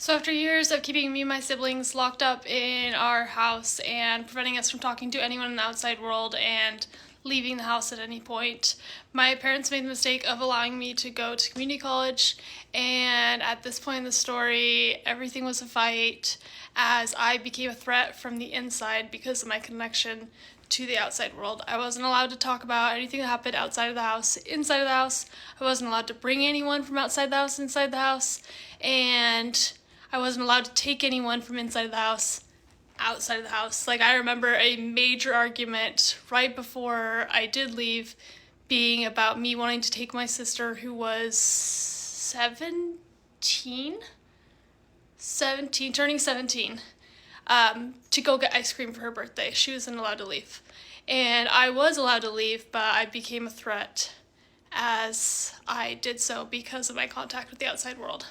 So after years of keeping me and my siblings locked up in our house and preventing us from talking to anyone in the outside world and leaving the house at any point, my parents made the mistake of allowing me to go to community college, and at this point in the story, everything was a fight as I became a threat from the inside because of my connection to the outside world. I wasn't allowed to talk about anything that happened outside of the house, inside of the house. I wasn't allowed to bring anyone from outside the house, inside the house, and I wasn't allowed to take anyone from inside of the house outside of the house. Like, I remember a major argument right before I did leave being about me wanting to take my sister, who was 17, turning 17, to go get ice cream for her birthday. She wasn't allowed to leave. And I was allowed to leave, but I became a threat as I did so because of my contact with the outside world.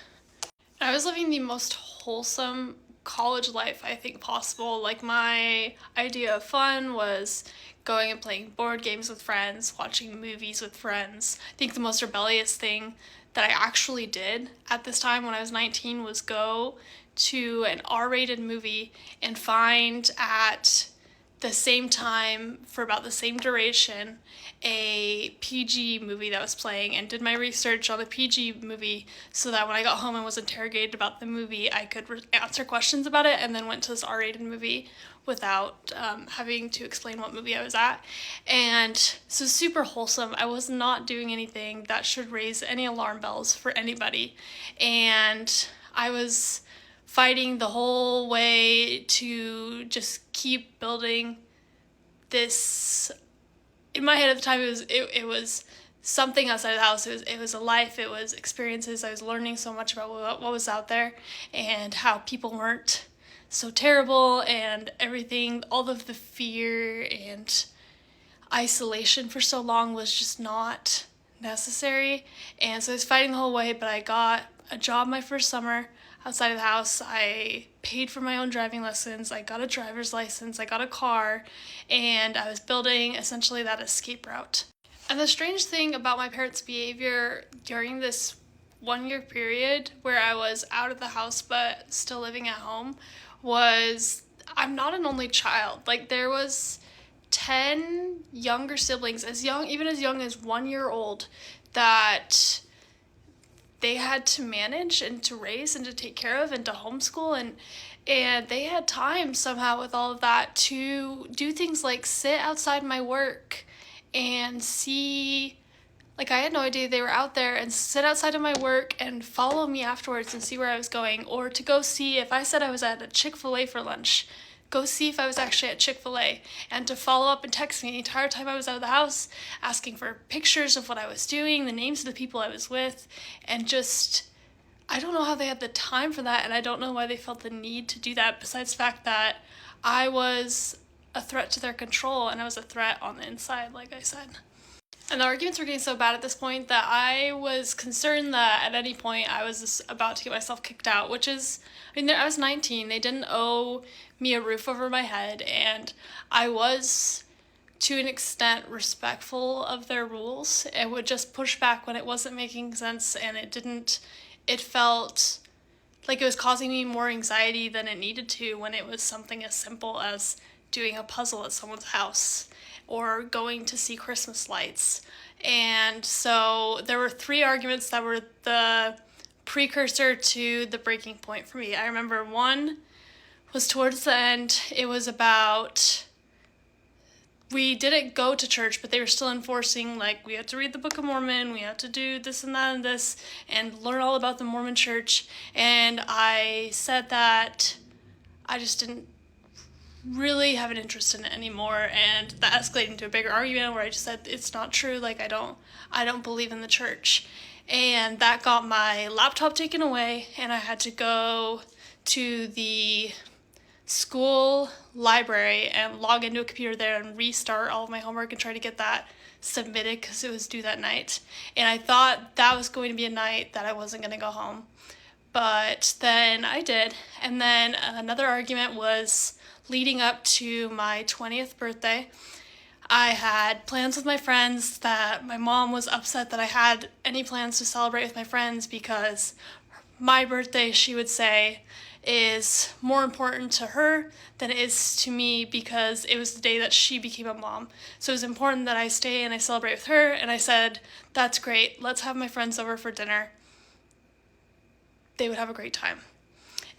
I was living the most wholesome college life I think possible. Like, my idea of fun was going and playing board games with friends, watching movies with friends. I think the most rebellious thing that I actually did at this time when I was 19 was go to an R-rated movie and find at the same time, for about the same duration, a PG movie that was playing, and did my research on the PG movie so that when I got home and was interrogated about the movie, I could answer questions about it, and then went to this R-rated movie without having to explain what movie I was at. And so super wholesome. I was not doing anything that should raise any alarm bells for anybody. And I was fighting the whole way to just keep building this. In my head at the time, it was something outside of the house. It was a life. It was experiences. I was learning so much about what was out there and how people weren't so terrible, and everything. All of the fear and isolation for so long was just not necessary. And so I was fighting the whole way, but I got a job my first summer outside of the house. I paid for my own driving lessons. I got a driver's license. I got a car, and I was building essentially that escape route. And the strange thing about my parents' behavior during this 1 year period where I was out of the house but still living at home was, I'm not an only child. Like, there was 10 younger siblings, even as young as 1 year old, that they had to manage and to raise and to take care of and to homeschool, and they had time somehow with all of that to do things like sit outside my work and see, like, I had no idea they were out there, and sit outside of my work and follow me afterwards and see where I was going, or to go see if I said I was at a Chick-fil-A for lunch, go see if I was actually at Chick-fil-A, and to follow up and text me the entire time I was out of the house, asking for pictures of what I was doing, the names of the people I was with, and just, I don't know how they had the time for that, and I don't know why they felt the need to do that, besides the fact that I was a threat to their control, and I was a threat on the inside, like I said. And the arguments were getting so bad at this point that I was concerned that at any point I was just about to get myself kicked out, which is, I was 19. They didn't owe me a roof over my head, and I was, to an extent, respectful of their rules and would just push back when it wasn't making sense, and it felt like it was causing me more anxiety than it needed to when it was something as simple as doing a puzzle at someone's house or going to see Christmas lights. And so there were 3 arguments that were the precursor to the breaking point for me. I remember one was towards the end. It was about, we didn't go to church, but they were still enforcing, like, we had to read the Book of Mormon, we had to do this and that and this, and learn all about the Mormon church. And I said that I just didn't really have an interest in it anymore, and that escalated into a bigger argument where I just said it's not true, like, I don't believe in the church. And that got my laptop taken away, and I had to go to the school library and log into a computer there and restart all of my homework and try to get that submitted because it was due that night. And I thought that was going to be a night that I wasn't going to go home, but then I did. And then another argument was leading up to my 20th birthday. I had plans with my friends that my mom was upset that I had any plans to celebrate with my friends because my birthday, she would say, is more important to her than it is to me because it was the day that she became a mom. So it was important that I stay and I celebrate with her. And I said, that's great. Let's have my friends over for dinner. They would have a great time.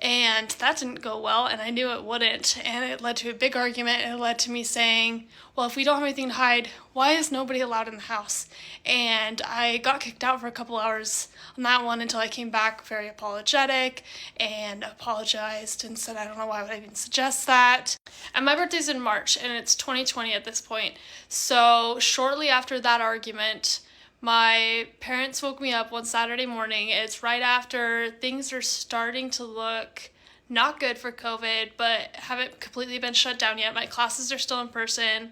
And that didn't go well, and I knew it wouldn't, and it led to a big argument, and it led to me saying, well, if we don't have anything to hide, why is nobody allowed in the house? And I got kicked out for a couple hours on that one until I came back very apologetic and apologized and said, I don't know why would I even suggest that. And my birthday's in March, and it's 2020 at this point. So shortly after that argument, my parents woke me up one Saturday morning. It's right after things are starting to look not good for COVID, but haven't completely been shut down yet. My classes are still in person.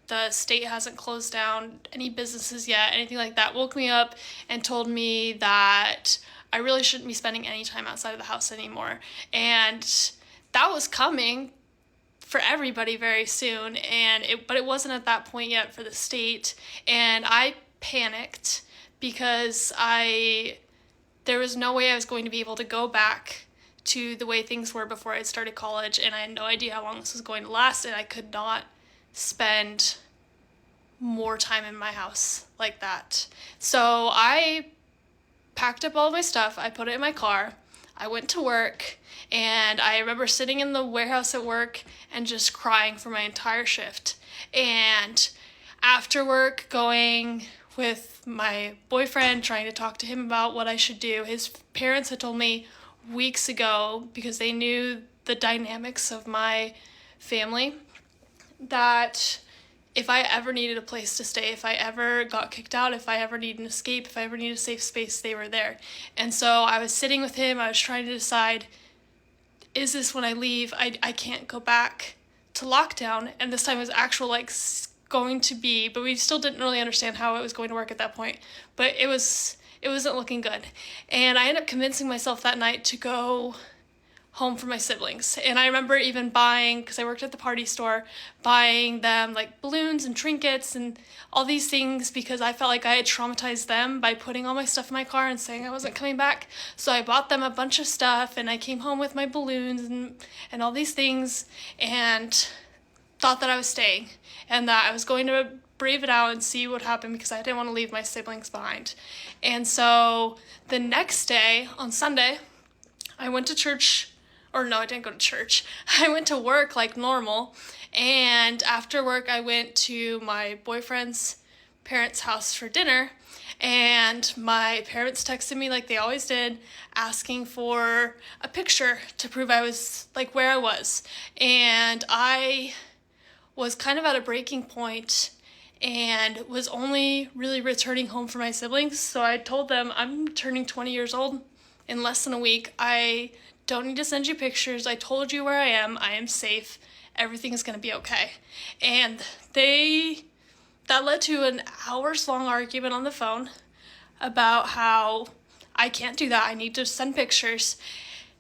The state hasn't closed down any businesses yet, anything like that. Woke me up and told me that I really shouldn't be spending any time outside of the house anymore. And that was coming for everybody very soon, but it wasn't at that point yet for the state. And I panicked because there was no way I was going to be able to go back to the way things were before I started college, and I had no idea how long this was going to last, and I could not spend more time in my house like that. So I packed up all of my stuff, I put it in my car, I went to work, and I remember sitting in the warehouse at work and just crying for my entire shift. And after work, going with my boyfriend, trying to talk to him about what I should do. His parents had told me weeks ago, because they knew the dynamics of my family, that if I ever needed a place to stay, if I ever got kicked out, if I ever needed an escape, if I ever needed a safe space, they were there. And so I was sitting with him, I was trying to decide, is this when I leave? I can't go back to lockdown, and this time it was actual going to be, but we still didn't really understand how it was going to work at that point. But it wasn't looking good. And I ended up convincing myself that night to go home for my siblings. And I remember even buying, because I worked at the party store, buying them balloons and trinkets and all these things because I felt like I had traumatized them by putting all my stuff in my car and saying I wasn't coming back. So I bought them a bunch of stuff, and I came home with my balloons and all these things, and thought that I was staying and that I was going to brave it out and see what happened because I didn't want to leave my siblings behind. And so the next day, on Sunday, I went to church, or no, I didn't go to church. I went to work like normal, and after work I went to my boyfriend's parents' house for dinner, and my parents texted me like they always did, asking for a picture to prove I was where I was. And I was kind of at a breaking point and was only really returning home for my siblings. So I told them, I'm turning 20 years old in less than a week. I don't need to send you pictures. I told you where I am safe, everything is going to be okay. And that led to an hours-long argument on the phone about how I can't do that, I need to send pictures.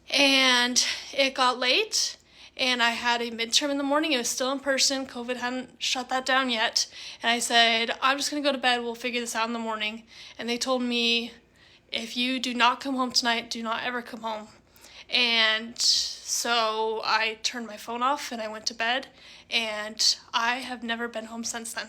And it got late, and I had a midterm in the morning. It was still in person. COVID hadn't shut that down yet. And I said, I'm just going to go to bed. We'll figure this out in the morning. And they told me, if you do not come home tonight, do not ever come home. And so I turned my phone off and I went to bed. And I have never been home since then.